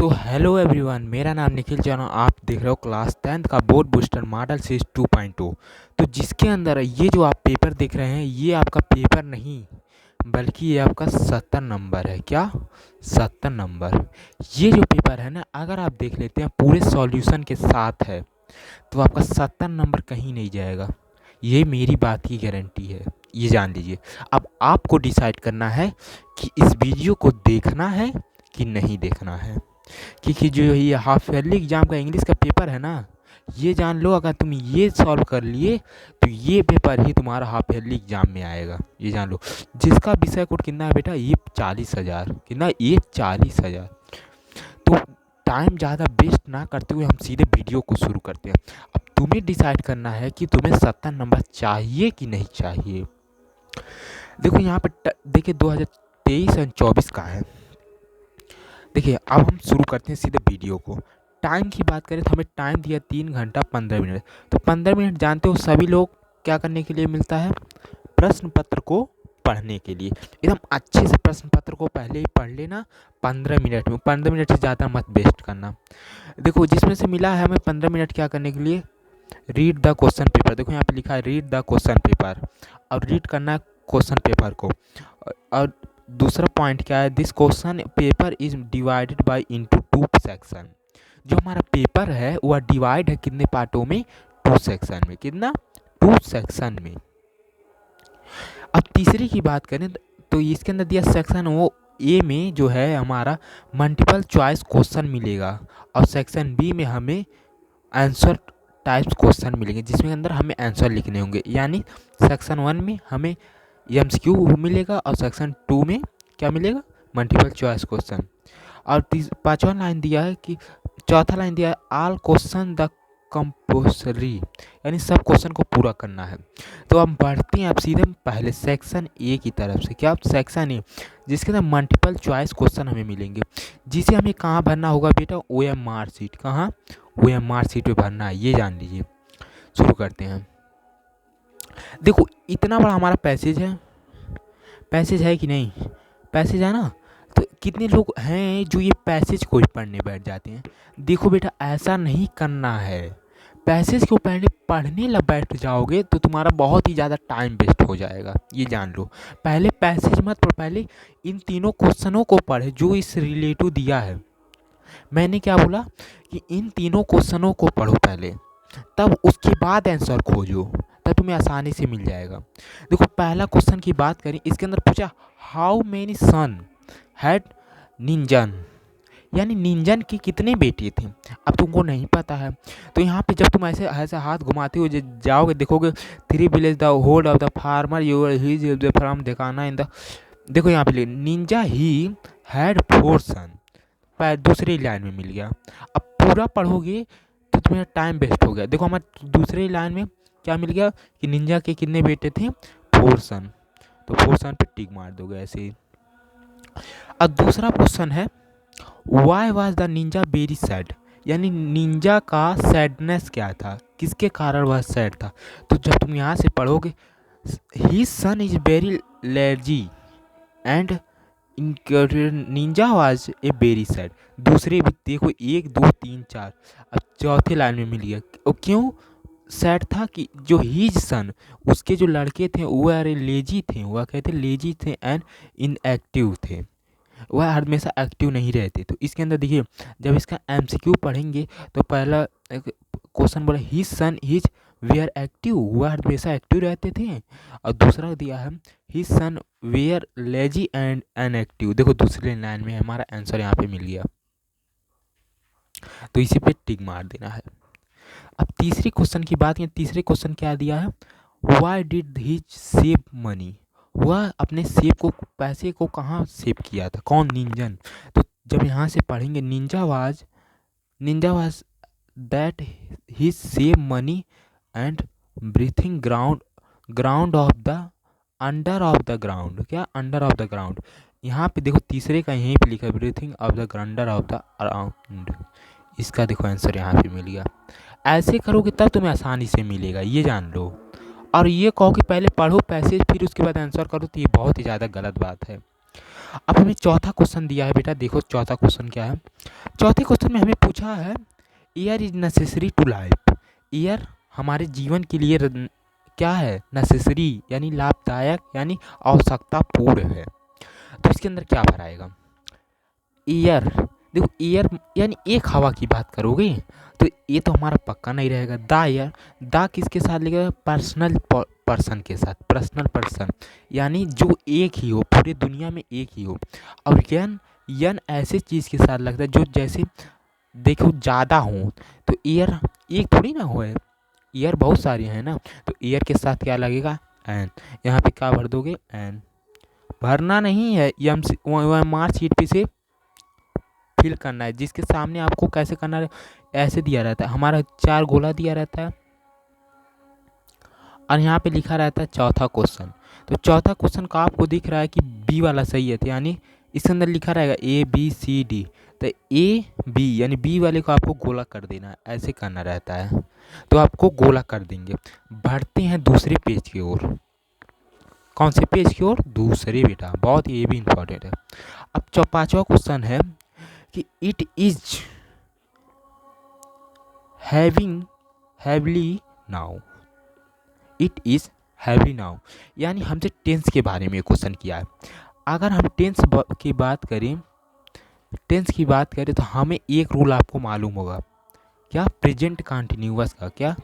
तो hello everyone, मेरा नाम निखिल जैन और आप देख रहे हो क्लास 10th का बोर्ड बूस्टर मॉडल सीरीज 2.2। तो जिसके अंदर ये जो आप पेपर देख रहे हैं ये आपका पेपर नहीं बल्कि ये आपका 70 नंबर है। क्या 70 नंबर? ये जो पेपर है ना, अगर आप देख लेते हैं पूरे सॉल्यूशन के साथ है तो आपका 70 नंबर कहीं नहीं जाएगा। ये मेरी बात की गारंटी है, ये जान लीजिए। अब आपको डिसाइड करना है कि इस वीडियो को देखना है कि नहीं देखना है, क्योंकि जो ये हाफ ईयरली एग्जाम का इंग्लिश का पेपर है ना, ये जान लो अगर तुम ये सॉल्व कर लिए तो ये पेपर ही तुम्हारा हाफ ईयरली एग्जाम में आएगा। ये जान लो। जिसका विषय कोड कितना है बेटा, ये 40,000। कितना? ये 40,000। तो टाइम ज़्यादा वेस्ट ना करते हुए हम सीधे वीडियो को शुरू करते हैं। अब तुम्हें डिसाइड करना है कि तुम्हें 70 नंबर चाहिए कि नहीं चाहिए। देखो यहाँ पे देखिए 2023 और 24 का है। देखिए अब हम शुरू करते हैं सीधे वीडियो को। टाइम की बात करें तो हमें टाइम दिया 3 घंटा 15 मिनट। तो 15 मिनट जानते हो सभी लोग क्या करने के लिए मिलता है? प्रश्न पत्र को पढ़ने के लिए। एकदम अच्छे से प्रश्न पत्र को पहले ही पढ़ लेना 15 मिनट में। 15 मिनट से ज़्यादा मत वेस्ट करना। देखो जिसमें से मिला है हमें 15 मिनट क्या करने के लिए, रीड द क्वेश्चन पेपर। देखो यहाँ पे लिखा है रीड द क्वेश्चन पेपर, और रीड करना है क्वेश्चन पेपर को। और दूसरा पॉइंट क्या है, this question paper is divided by into 2 section. जो हमारा पेपर है वह डिवाइड है कितने पार्टों में? 2 सेक्शन में। कितना? 2 सेक्शन में। अब तीसरी की बात करें तो इसके अंदर दिया सेक्शन वो ए में जो है हमारा मल्टीपल चॉइस क्वेश्चन मिलेगा, और सेक्शन बी में हमें आंसर टाइप्स क्वेश्चन मिलेंगे जिसमें अंदर हमें आंसर लिखने होंगे। यानी सेक्शन 1 में हमें एमसीक्यू मिलेगा और सेक्शन 2 में क्या मिलेगा? Multiple choice question. और पांचवा लाइन दिया है कि चौथा लाइन दिया है ऑल क्वेश्चन द कंपल्सरी, यानी सब क्वेश्चन को पूरा करना है। तो हम बढ़ते हैं अब सीधे पहले सेक्शन ए की तरफ से। क्या? सेक्शन ए, जिसके अंदर मल्टीपल चॉइस क्वेश्चन हमें मिलेंगे, जिसे हमें कहाँ भरना होगा बेटा? OMR sheet. कहाँ? OMR शीट पे भरना है, ये जान लीजिए। शुरू करते हैं। देखो इतना बड़ा हमारा पैसेज है। पैसेज है कि नहीं? पैसेज है ना। तो कितने लोग हैं जो ये पैसेज को ही पढ़ने बैठ जाते हैं? देखो बेटा ऐसा नहीं करना है। पैसेज को पहले पढ़ने लग बैठ जाओगे तो तुम्हारा बहुत ही ज़्यादा टाइम वेस्ट हो जाएगा, ये जान लो। पहले पैसेज मत पढ़ो, पहले इन तीनों क्वेश्चनों को पढ़े जो इस रिलेटिव दिया है। मैंने क्या बोला कि इन तीनों क्वेश्चनों को पढ़ो पहले, तब उसके बाद आंसर खोजो, तब तुम्हें आसानी से मिल जाएगा। देखो पहला क्वेश्चन की बात करें, इसके अंदर पूछा हाउ मेनी सन हैड निंजन, यानी निंजन के कितने बेटे थे। अब तुमको नहीं पता है तो यहाँ पे जब तुम ऐसे ऐसे हाथ घुमाते हुए जाओगे देखोगे 3 village the hold of the farmer your his the from दिखाना इन द। देखो यहाँ पे निंजा ही हैड 4 सन, दूसरी लाइन में मिल गया। अब पूरा पढ़ोगे तो तुम्हारा टाइम वेस्ट हो गया। देखो हमारे दूसरी लाइन में क्या मिल गया कि निंजा के कितने बेटे थे? 4 सन। तो 4 सन पे टिक मार दोगे ऐसे ही। अब दूसरा क्वेश्चन है why was the Ninja very sad, यानी निंजा का सैडनेस क्या था, किसके कारण वह सैड था। तो जब तुम यहाँ से पढ़ोगे his son is very lazy and Ninja was a very sad. दूसरे भी देखो 1 2 3 4। अब चौथे लाइन में मिल गया। और क्यों सैड था? कि जो हिज सन, उसके जो लड़के थे वह अरे लेजी थे, वह कहते लेजी थे एंड इनएक्टिव थे, वह हमेशा एक्टिव नहीं रहते। तो इसके अंदर देखिए जब इसका एमसीक्यू पढ़ेंगे तो पहला क्वेश्चन बोला his son his were active, वह हमेशा एक्टिव रहते थे। और दूसरा दिया है his son were lazy and unactive. देखो दूसरी लाइन में हमारा आंसर यहाँ पे मिल गया, तो इसी पे टिक मार देना है। अब तीसरी क्वेश्चन की बात करें, तीसरे क्वेश्चन क्या दिया है, why did he save money, वह अपने सेव को पैसे को कहाँ सेव किया था? कौन? निंजन। तो जब यहाँ से पढ़ेंगे ninja was that he save money and breathing ground of the under of the ground. क्या? Under of the ground. यहाँ पे देखो तीसरे का यहीं पे लिखा है breathing of the under of the around. इसका देखो आंसर यहाँ पे मिल गया। ऐसे करोगे तब तुम्हें आसानी से मिलेगा, ये जान लो। और ये कहो कि पहले पढ़ो पैसेज फिर उसके बाद आंसर करो, तो ये बहुत ही ज़्यादा गलत बात है। अब हमें चौथा क्वेश्चन दिया है बेटा, देखो चौथा क्वेश्चन क्या है। चौथे क्वेश्चन में हमें पूछा है air is necessary to life. Air हमारे जीवन के लिए क्या है, नेसेसरी यानी लाभदायक यानी आवश्यकतापूर्ण है। तो इसके अंदर क्या भराएगा, एयर। देखो एयर यानी एक हवा की बात करोगे तो ये तो हमारा पक्का नहीं रहेगा। द एयर, द किसके साथ लिखेगा, पर्सनल पर्सन के साथ, पर्सनल पर्सन यानी जो एक ही हो, पूरे दुनिया में एक ही हो। और यन, यन ऐसे चीज़ के साथ लगता है जो जैसे देखो ज़्यादा हो, तो एयर एक थोड़ी ना हो, एयर बहुत सारे हैं ना, तो एयर के साथ क्या लगेगा, एन। यहाँ पे क्या भर दोगे, एन। भरना नहीं है, ये हम मार्कशीट पे से फिल करना है, जिसके सामने आपको कैसे करना है, ऐसे दिया रहता है, हमारा 4 गोला दिया रहता है और यहाँ पे लिखा रहता है चौथा क्वेश्चन। तो चौथा क्वेश्चन का आपको दिख रहा है कि बी वाला सही है, तो यानी इसके अंदर लिखा रहेगा ए बी सी डी, तो ए बी यानी बी वाले को आपको गोला कर देना है, ऐसे करना रहता है, तो आपको गोला कर देंगे। बढ़ते हैं दूसरे पेज की ओर। कौन से पेज की ओर, दूसरे बेटा, बहुत ये भी इंपॉर्टेंट है। अब पांचवा क्वेश्चन है कि it is having heavily now, it is heavily now यानी हमसे टेंस के बारे में क्वेश्चन किया है। अगर हम टेंस की बात करें, टेंस की बात करें तो हमें एक रूल आपको मालूम होगा, क्या, प्रेजेंट कंटिन्यूअस का, क्या,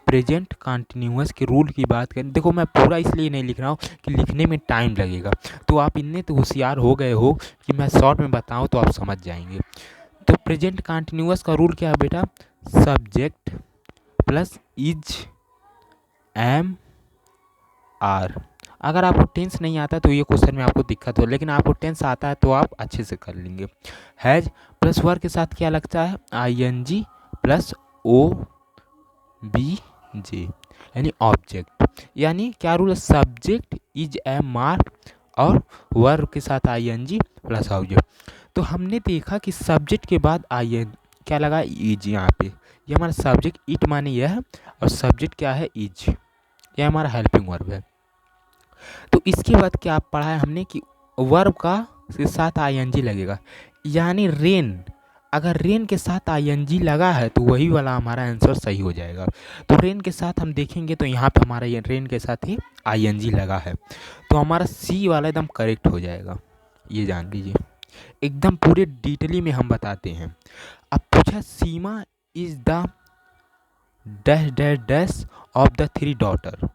प्रेजेंट कंटिन्यूअस के रूल की बात करें। देखो मैं पूरा इसलिए नहीं लिख रहा हूँ कि लिखने में टाइम लगेगा, तो आप इतने तो होशियार हो गए हो कि मैं शॉर्ट में बताऊँ तो आप समझ जाएंगे। तो प्रेजेंट कंटिन्यूअस का रूल क्या है बेटा, subject plus is am are. अगर आपको टेंस नहीं आता तो ये क्वेश्चन में आपको दिक्कत हो, लेकिन आपको टेंस आता है तो आप अच्छे से कर लेंगे। हैज प्लस वर्ब के साथ क्या लगता है, I N G plus O B J यानी ऑब्जेक्ट। यानी क्या रूल है, सब्जेक्ट इज एम आर और वर्ब के साथ I N G plus object. तो हमने देखा कि सब्जेक्ट के बाद आई एन क्या लगा, इज। यहाँ पे ये हमारा सब्जेक्ट इट माने यह है और सब्जेक्ट क्या है, इज, यह हमारा हेल्पिंग वर्ब है। तो इसके बाद क्या पढ़ा है हमने कि वर्ब का के साथ आई एन जी लगेगा, यानी रेन, अगर रेन के साथ आई एन जी लगा है तो वही वाला हमारा आंसर सही हो जाएगा। तो रेन के साथ हम देखेंगे तो यहाँ पे हमारा ये रेन के साथ ही आई एन जी लगा है, तो हमारा सी वाला एकदम करेक्ट हो जाएगा, ये जान लीजिए। एकदम पूरे डिटेली में हम बताते हैं। अब पूछा Seema is the dash dash dash of the 3 daughter,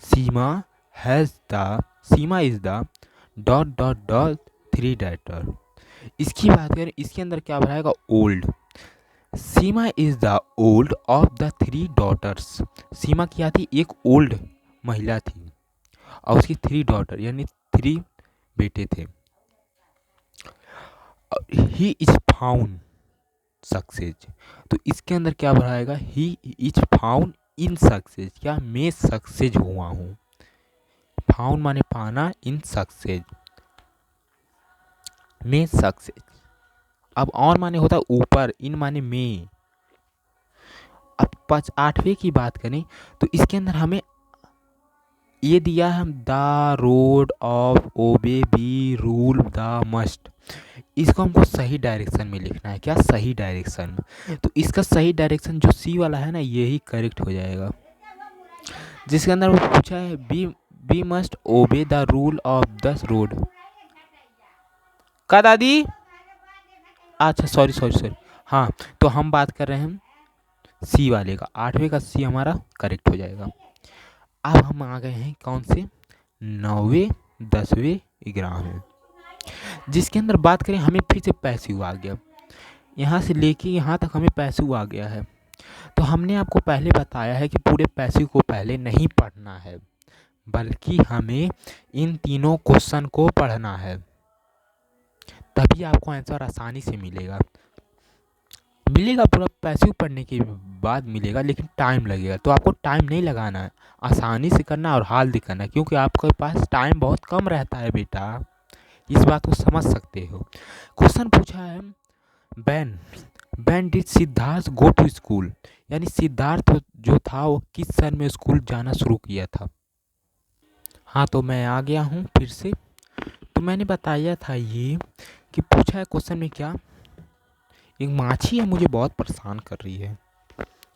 Seema has the, Seema is the dot dot dot 3 daughter. इसकी बात करें, इसके अंदर क्या भराएगा, old. Seema is the old of the 3 daughters. Seema क्या थी, एक ओल्ड महिला थी और उसकी 3 डॉटर यानी 3 बेटे थे। ही इज फाउंड सक्सेस, तो इसके अंदर क्या भराएगा, he is found in success, क्या मैं सक्सेस हुआ हूँ, फाउंड माने पाना, इन सक्सेस में सक्सेस। अब और माने होता है ऊपर, इन माने में। अब 8वें की बात करें तो इसके अंदर हमें ये दिया है, the road of obey be rule the must. इसको हमको सही डायरेक्शन में लिखना है, क्या, सही डायरेक्शन में। तो इसका सही डायरेक्शन जो सी वाला है ना, यही करेक्ट हो जाएगा। जिसके अंदर वो पूछा है we must obey the rule of the road. का दादी, अच्छा सॉरी सॉरी सॉरी, हाँ, तो हम बात कर रहे हैं सी वाले का, 8वें का सी हमारा करेक्ट हो जाएगा। अब हम आ गए हैं कौन से, 9वें 10वें 11वें, जिसके अंदर बात करें हमें फिर से पैसिव आ गया, यहाँ से लेके यहाँ तक हमें पैसिव आ गया है। तो हमने आपको पहले बताया है कि पूरे पैसिव को पहले नहीं पढ़ना है, बल्कि हमें इन तीनों क्वेश्चन को पढ़ना है, तभी आपको आंसर आसानी से मिलेगा। पूरा पैसिव पढ़ने के बाद मिलेगा, लेकिन टाइम लगेगा, तो आपको टाइम नहीं लगाना है, आसानी से करना और हाल भी करना है, क्योंकि आपके पास टाइम बहुत कम रहता है बेटा, इस बात को समझ सकते हो। क्वेश्चन पूछा है when when did Siddharth go to school, यानी सिद्धार्थ जो था वो किस सन में स्कूल जाना शुरू किया था। हाँ, तो मैं आ गया हूँ फिर से। तो मैंने बताया था ये कि पूछा है क्वेश्चन में क्या, एक माछी है मुझे बहुत परेशान कर रही है,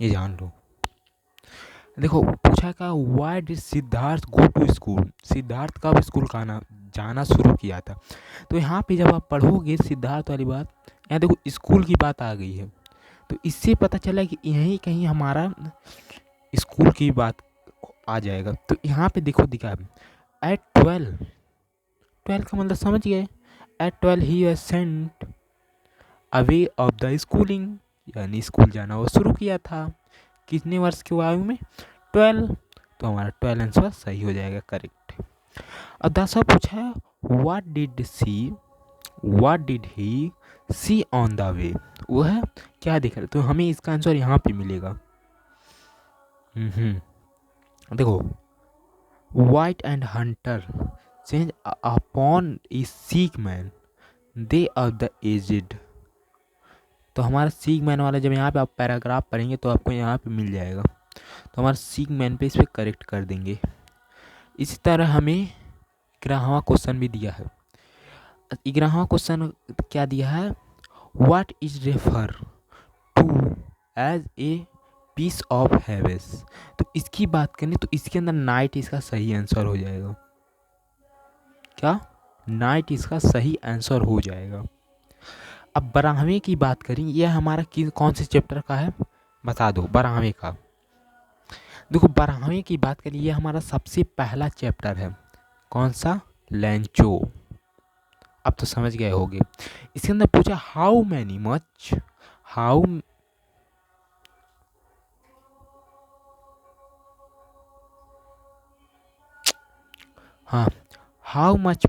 ये जान लो। देखो पूछा क्या, why did Siddharth go to school, Siddharth कब स्कूल का जाना शुरू किया था। तो यहाँ पे जब आप पढ़ोगे सिद्धार्थ वाली बात, यहाँ देखो स्कूल की बात आ गई है, तो इससे पता चला कि यहीं कहीं हमारा स्कूल की बात आ जाएगा। तो यहाँ पे देखो दिखा है एट 12 का मतलब समझ गए, at 12 he was sent away of the schooling, यानी स्कूल जाना वो शुरू किया था। कितने वर्ष की आयु में, 12। तो हमारा 12 आंसर सही हो जाएगा, करेक्ट। अब 10वां पूछा है what did he see on the way, वो है क्या दिख रहा है, तो हमें इसका आंसर यहाँ पे मिलेगा। देखो white and hunter change upon a sick man they of the aged. तो हमारा सीक मैन वाला जब यहाँ पे आप पैराग्राफ पढ़ेंगे तो आपको यहाँ पे मिल जाएगा, तो हमारा सीक मैन पे इस पर करेक्ट कर देंगे। इसी तरह हमें 11वां क्वेश्चन भी दिया है। 11वां क्वेश्चन क्या दिया है, what is refer to as a piece of heavens. तो इसकी बात करें तो इसके अंदर नाइट इसका सही आंसर हो जाएगा। क्या, नाइट इसका सही आंसर हो जाएगा। अब 12वें की बात करें, यह हमारा कौन से चैप्टर का है बता दो, 12वें का। देखो 12वें की बात करें, यह हमारा सबसे पहला चैप्टर है, कौन सा, लैंचो। अब तो समझ गए होगे। इसके अंदर पूछा how many much, how much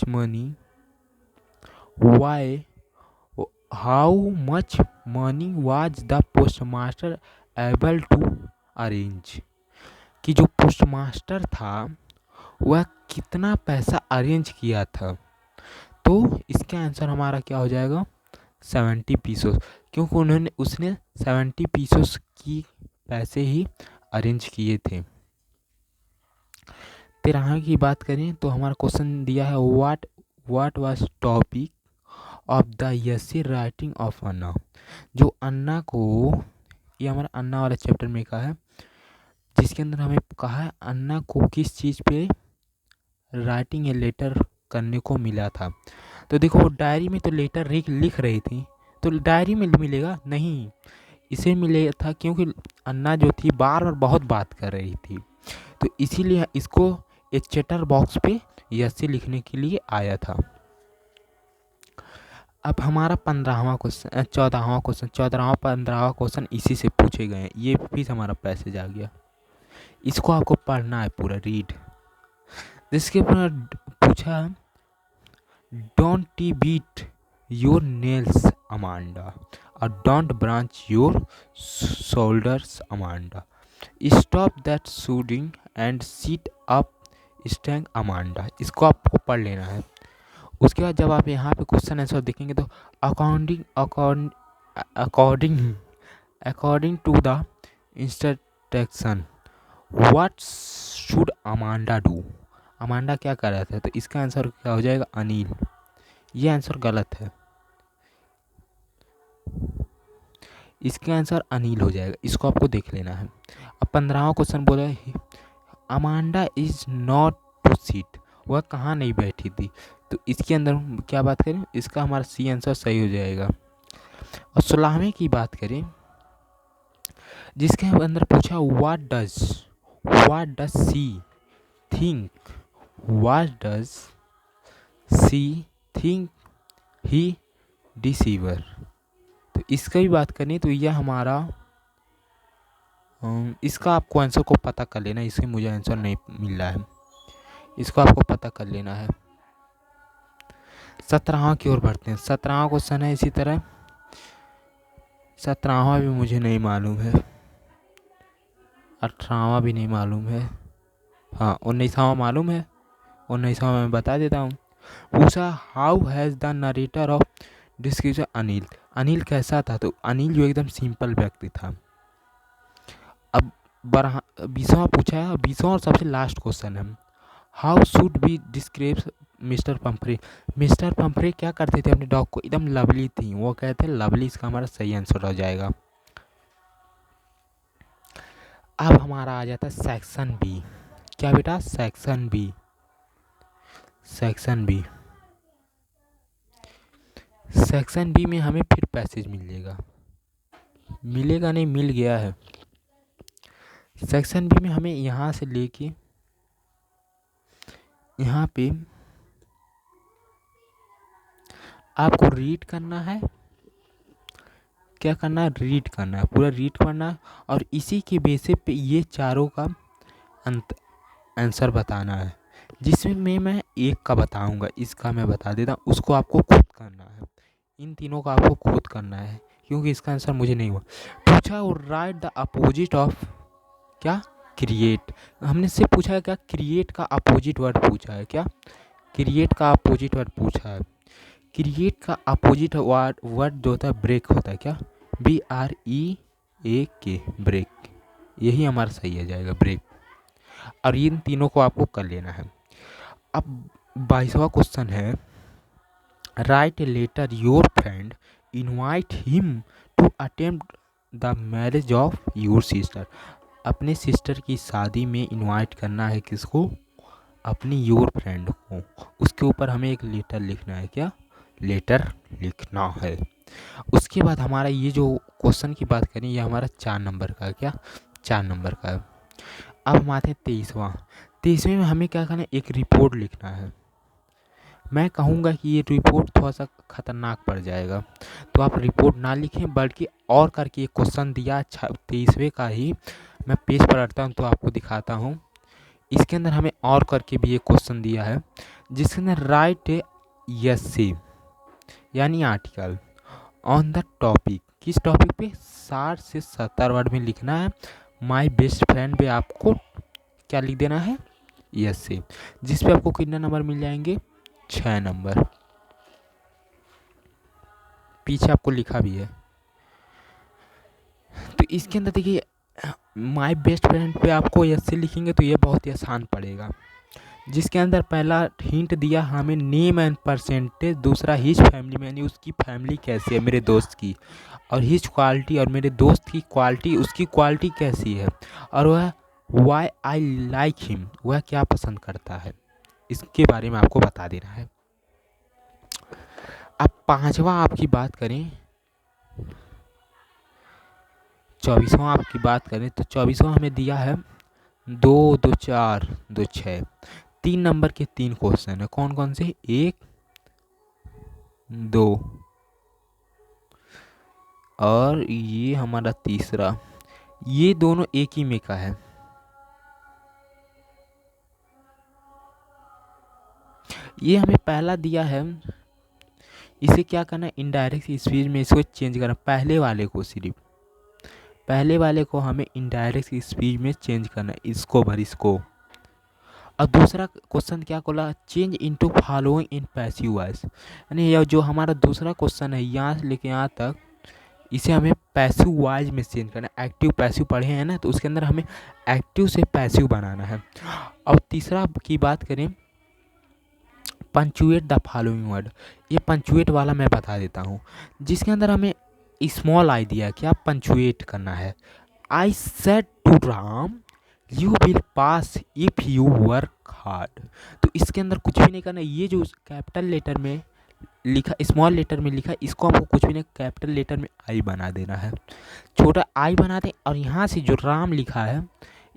money why how much money was the postmaster able to arrange, कि जो पोस्टमास्टर था वह कितना पैसा अरेंज किया था। तो इसका आंसर हमारा क्या हो जाएगा, 70 पीसोस, क्योंकि उसने 70 पीसोस की पैसे ही अरेंज किए थे। 13 की बात करें तो हमारा क्वेश्चन दिया है what was topic of the essay writing of Anna. जो अन्ना को, ये हमारा अन्ना वाला चैप्टर में का है, जिसके अंदर हमें कहा है अन्ना को किस चीज़ पे राइटिंग या लेटर करने को मिला था। तो देखो डायरी में तो लेटर लिख रही थी, तो डायरी में मिलेगा नहीं, इसे मिले था क्योंकि अन्ना जो थी बार बार बहुत बात कर रही थी, तो इसीलिए इसको एक चैटर बॉक्स पे यसे लिखने के लिए आया था। अब हमारा 15वां क्वेश्चन 14वां क्वेश्चन 15वां क्वेश्चन इसी से पूछे गए हैं, ये भी हमारा पैसेज आ गया, इसको आपको पढ़ना है पूरा रीड। जिसके ऊपर पूछा don't T beat your nails Amanda और don't branch your shoulders Amanda, stop that shooting and sit up straight Amanda. इसको आपको पढ़ लेना है। उसके बाद जब आप यहाँ पे क्वेश्चन आंसर देखेंगे तो according to the instruction what should Amanda do, Amanda क्या कर रहा था, तो इसका आंसर क्या हो जाएगा, अनिल। ये आंसर गलत है, इसका आंसर अनिल हो जाएगा, इसको आपको देख लेना है। अब 15वां क्वेश्चन बोला है Amanda is not to seat, वह कहाँ नहीं बैठी थी, तो इसके अंदर क्या बात करें, इसका हमारा सी आंसर सही हो जाएगा। और 16वें की बात करें, जिसके अंदर पूछा what does she think he deceiver, तो इसका भी बात करें तो यह हमारा इसका आपको आंसर को पता कर लेना, इससे मुझे आंसर नहीं मिल रहा है, इसको आपको पता कर लेना है। 17वां की ओर बढ़ते हैं। 17वां क्वेश्चन है इसी तरह, 17वां भी मुझे नहीं मालूम है, 18वां भी नहीं मालूम है, हाँ 19वां मालूम है, 19वां मैं बता देता हूँ। पूछा how has the narrator of description Anil कैसा था, तो अनिल जो एकदम सिंपल व्यक्ति था। अब 20वां पूछा है, 20वां और सबसे लास्ट क्वेश्चन है, how should be describe mister पंफरे। Mister पंफरे क्या करते थे अपने डॉग को, एकदम लवली थी, वो कहते हैं लवली, इसका हमारा सही आंसर हो जाएगा। अब हमारा आ जाता है सेक्शन बी। क्या बेटा, section B. Section B, section B में हमें फिर पैसेज मिलेगा, मिलेगा नहीं, मिल गया है। सेक्शन बी में हमें यहाँ से लेके यहाँ पे आपको रीड करना है। क्या करना है, रीड करना है, पूरा रीड करना है, और इसी के बेसिस पे ये चारों का आंसर बताना है, जिसमें मैं एक का बताऊंगा, इसका मैं बता देता हूँ, उसको आपको खुद करना है। इन तीनों का आपको खुद करना है, क्योंकि इसका आंसर मुझे नहीं हुआ। पूछा और राइट द अपोजिट ऑफ क्या, क्रिएट। हमने से पूछा है क्या, क्रिएट का अपोजिट वर्ड पूछा है क्या, क्रिएट का अपोजिट वर्ड पूछा है। क्रिएट का अपोजिट वर्ड जो होता है ब्रेक होता है, क्या, BREAK, ब्रेक, यही हमारा सही है जाएगा, ब्रेक। और इन तीनों को आपको कर लेना है। अब 22वां क्वेश्चन है, write a letter your friend invite him to attempt the marriage of your sister. अपने सिस्टर की शादी में इनवाइट करना है किसको, अपनी योर फ्रेंड को। उसके ऊपर हमें एक लेटर लिखना है, क्या, लेटर लिखना है। उसके बाद हमारा ये जो क्वेश्चन की बात करें, ये हमारा 4 नंबर का है, क्या, 4 नंबर का है। अब हम आते हैं 23वां। 23वें में हमें क्या करना है, एक रिपोर्ट लिखना है। मैं कहूँगा कि ये रिपोर्ट थोड़ा सा खतरनाक पड़ जाएगा, तो आप रिपोर्ट ना लिखें, बल्कि और करके एक क्वेश्चन दिया 23वें का ही, मैं पेज पर हटता हूँ तो आपको दिखाता हूँ। इसके अंदर हमें और करके भी एक क्वेश्चन दिया है, जिसके अंदर राइट एसे यानी आर्टिकल ऑन द टॉपिक। किस टॉपिक पे, 60 से 70 वर्ड में लिखना है। माय बेस्ट फ्रेंड पे आपको क्या लिख देना है, एसे, जिस पे आपको कितना नंबर मिल जाएंगे, 6 नंबर। पीछे आपको लिखा भी है। तो इसके अंदर देखिए, माय बेस्ट फ्रेंड पे आपको एसे लिखेंगे तो ये बहुत ही आसान पड़ेगा। जिसके अंदर पहला हिंट दिया हमें नेम एंड परसेंटेज, दूसरा हिज फैमिली में यानी उसकी फैमिली कैसी है मेरे दोस्त की, और हिज क्वालिटी और मेरे दोस्त की क्वालिटी, उसकी क्वालिटी कैसी है, और वह वाई आई लाइक हिम, वह क्या पसंद करता है, इसके बारे में आपको बता देना है। अब 5वां आपकी बात करें, 24वां आपकी बात करें तो 24वां हमें दिया है 2 2 4 2 6, 3 नंबर के 3 क्वेश्चन है। कौन कौन से, 1 2 और ये हमारा तीसरा, ये दोनों एक ही में का है। ये हमें पहला दिया है, इसे क्या करना है, इनडायरेक्ट स्पीच में इसको चेंज करना, पहले वाले को, सिर्फ पहले वाले को हमें इनडायरेक्ट स्पीच में चेंज करना है, इसको भर इसको। और दूसरा क्वेश्चन क्या बोला, change into following in passive voice, यानी यह जो हमारा दूसरा क्वेश्चन है यहाँ से लेके यहाँ तक, इसे हमें पैसिव वॉइस में चेंज करना है। एक्टिव पैसिव पढ़े हैं ना, तो उसके अंदर हमें एक्टिव से पैसिव बनाना है। और तीसरा की बात करें, पंचुएट द फॉलोइंग वर्ड, ये पंचुएट वाला मैं बता देता हूँ, जिसके अंदर हमें स्मॉल आई दिया, क्या पंचुएट करना है। I said to Ram you will pass if you work hard, तो इसके अंदर कुछ भी नहीं करना। ये जो कैपिटल लेटर में लिखा, स्मॉल लेटर में लिखा, इसको हमको कुछ भी नहीं, कैपिटल लेटर में आई बना देना है, छोटा आई बना दें। और यहाँ से जो राम लिखा है,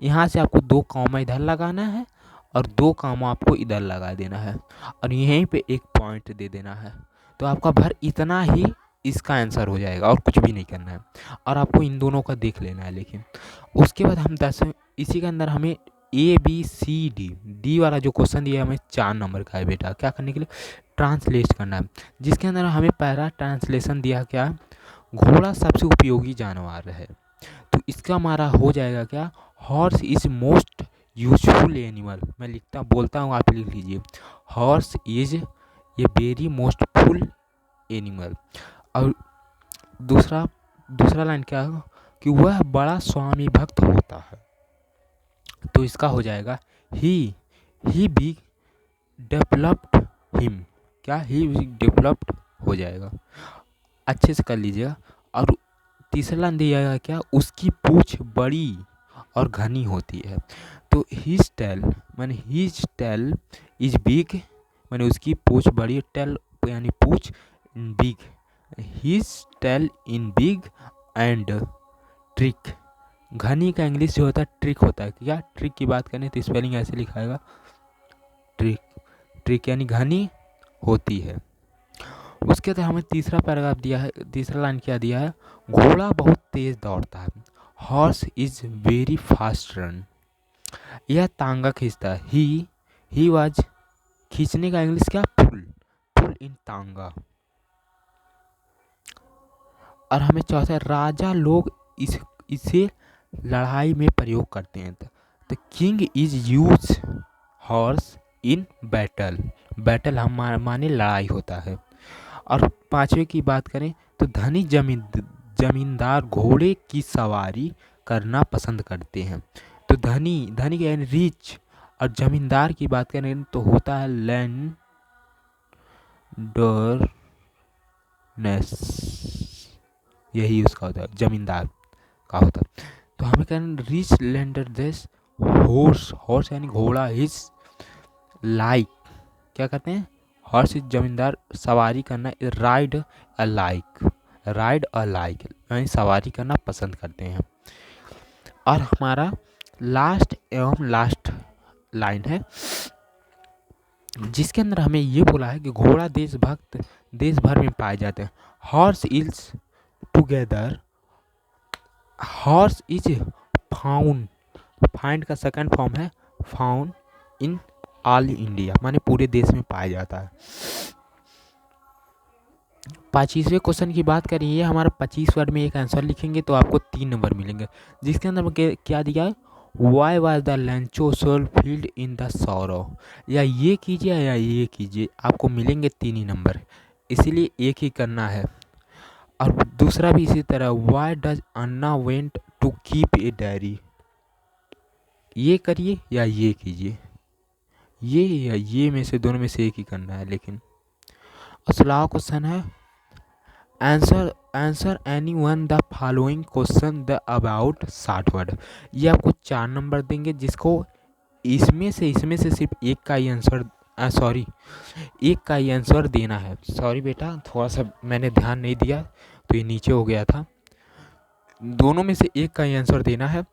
यहाँ से आपको 2 कॉमा इधर लगाना है और 2 कॉमा आपको इधर लगा देना है, और यहीं पे एक पॉइंट दे देना है। तो आपका भर इतना ही इसका आंसर हो जाएगा, और कुछ भी नहीं करना है। और आपको इन दोनों का देख लेना है। लेकिन उसके बाद हम 10, इसी के अंदर हमें ABCD, डी वाला जो क्वेश्चन दिया है हमें 4 नंबर का है बेटा, क्या करने के लिए, ट्रांसलेट करना है। जिसके अंदर हमें पहला ट्रांसलेशन दिया, क्या, घोड़ा सबसे उपयोगी जानवर है, तो इसका हमारा हो जाएगा क्या, horse is most useful animal. मैं लिखता बोलता हूँ, आप लिख लीजिए, horse is a very most full animal. और दूसरा लाइन क्या है कि वह बड़ा स्वामी भक्त होता है। तो इसका हो जाएगा ही बी डेवलप्ड हिम। क्या ही डेवलप्ड हो जाएगा, अच्छे से कर लीजिएगा। और तीसरा लाइन दिया जाएगा क्या, उसकी पूंछ बड़ी और घनी होती है। तो हिज टेल माने हिज टेल इज बिग, माने उसकी पूंछ बड़ी, टेल यानी पूंछ, big, his tail in big and trick. घनी का इंग्लिश जो होता है ट्रिक होता है। क्या ट्रिक की बात करें तो स्पेलिंग ऐसे लिखाएगा, ट्रिक, ट्रिक यानी घनी होती है। उसके बाद हमें तीसरा पैराग्राफ दिया है, तीसरा लाइन क्या दिया है, घोड़ा बहुत तेज दौड़ता है, horse is very fast run. यह तांगा खींचता है, ही वाज, खींचने का इंग्लिश क्या, पुल, पुल इन तांगा। और हमें चौथा, राजा लोग इसे लड़ाई में प्रयोग करते हैं। The king is use horse in battle, battle हम माने लड़ाई होता है। और पांचवे की बात करें तो धनी जमींदार घोड़े की सवारी करना पसंद करते हैं। तो धनी के यानी रिच, और जमींदार की बात करें तो होता है लैंडरनेस, यही उसका होता है, जमींदार का होता है। तो हमें कहना रिच लैंडरनेस हॉर्स, हॉर्स यानी घोड़ा, हिज लाइक, क्या कहते हैं, हॉर्स इज जमींदार, सवारी करना, राइड अलाइक, राइड अलाइक यानी सवारी करना पसंद करते हैं। और हमारा लास्ट एवं लास्ट लाइन है, जिसके अंदर हमें ये बोला है कि घोड़ा देशभक्त देश भर में पाए जाते हैं। Horse is together, horse is found, find का सेकंड फॉर्म है फाउंड इन ऑल इंडिया, माने पूरे देश में पाया जाता है। 25वें क्वेश्चन की बात करें, ये हमारा 25 वर्ड में एक आंसर लिखेंगे तो आपको 3 नंबर मिलेंगे, जिसके अंदर क्या दिया है, why was the Lencho soul field in the sorrow. या ये कीजिए या ये कीजिए, आपको मिलेंगे 3 ही नंबर, इसीलिए एक ही करना है। और दूसरा भी इसी तरह, why does Anna went to keep a diary, ये करिए या ये कीजिए, ये या ये में से दोनों में से एक ही करना है। लेकिन 16वां क्वेश्चन है, answer any one the following question the about 60 word. ये आपको 4 नंबर देंगे, जिसको इसमें से सिर्फ एक का ही आंसर, सॉरी एक का ही आंसर देना है। सॉरी बेटा, थोड़ा सा मैंने ध्यान नहीं दिया तो ये नीचे हो गया था। दोनों में से एक का ही आंसर देना है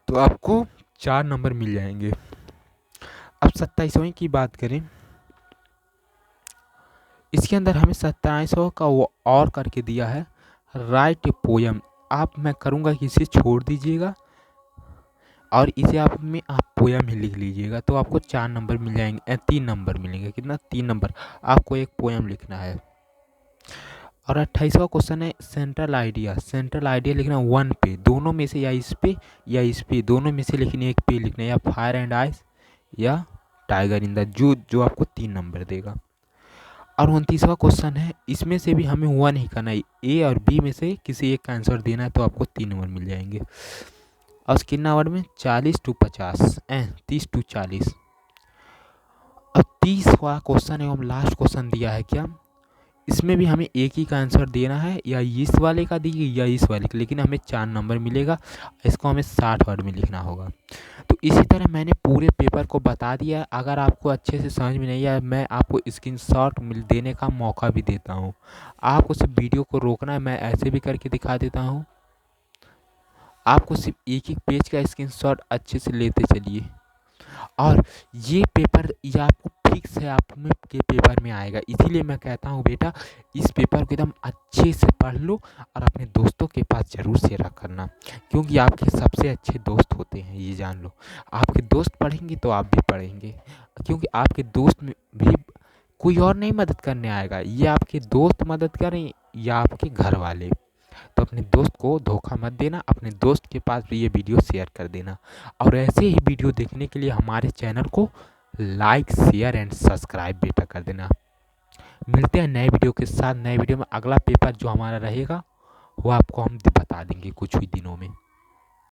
तो आपको 4 नंबर मिल जाएंगे। अब 27वें की बात करें, इसके अंदर हमें 27वां का वो और करके दिया है, राइट ए पोयम। मैं करूँगा कि इसे छोड़ दीजिएगा और इसे आप पोयम ही लिख लीजिएगा, तो आपको 4 नंबर मिल जाएंगे, 3 नंबर मिलेंगे। कितना, 3 नंबर। आपको एक पोयम लिखना है। और 28वां क्वेश्चन है, सेंट्रल आइडिया लिखना 1 पे, दोनों में से या इस पे दोनों में से, लेकिन एक पे लिखना है, या फायर एंड आइस या टाइगर इन द जू, जो आपको 3 नंबर देगा। और 29वां क्वेश्चन है, इसमें से भी हमें 1 ही करना है, ए और बी में से किसी एक का आंसर देना है, तो आपको 3 नंबर मिल जाएंगे। और कितना वर्ड में, 40 to 50, 30 to 40। और 30वां क्वेश्चन एवं लास्ट क्वेश्चन दिया है क्या, इसमें भी हमें एक ही का आंसर देना है, या इस वाले का दीजिए या इस वाले का, लेकिन हमें 4 नंबर मिलेगा। इसको हमें 60 वर्ड में लिखना होगा। तो इसी तरह मैंने पूरे पेपर को बता दिया। अगर आपको अच्छे से समझ में नहीं आया, मैं आपको स्क्रीनशॉट देने का मौका भी देता हूँ। आपको सिर्फ वीडियो को रोकना है, मैं ऐसे भी करके दिखा देता हूँ। आपको सिर्फ एक एक पेज का स्क्रीनशॉट अच्छे से लेते चलिए। और ये पेपर ये आपको फिक्स है, आप में के पेपर में आएगा। इसीलिए मैं कहता हूँ बेटा, इस पेपर को एकदम अच्छे से पढ़ लो और अपने दोस्तों के पास ज़रूर शेयर करना, क्योंकि आपके सबसे अच्छे दोस्त होते हैं, ये जान लो। आपके दोस्त पढ़ेंगे तो आप भी पढ़ेंगे, क्योंकि आपके दोस्त में भी कोई और नहीं मदद करने आएगा, ये आपके दोस्त मदद करें या आपके घर वाले। तो अपने दोस्त को धोखा मत देना, अपने दोस्त के पास भी ये वीडियो शेयर कर देना। और ऐसे ही वीडियो देखने के लिए हमारे चैनल को लाइक, शेयर एंड सब्सक्राइब बेटा कर देना। मिलते हैं नए वीडियो के साथ। नए वीडियो में अगला पेपर जो हमारा रहेगा वो आपको हम बता देंगे कुछ ही दिनों में।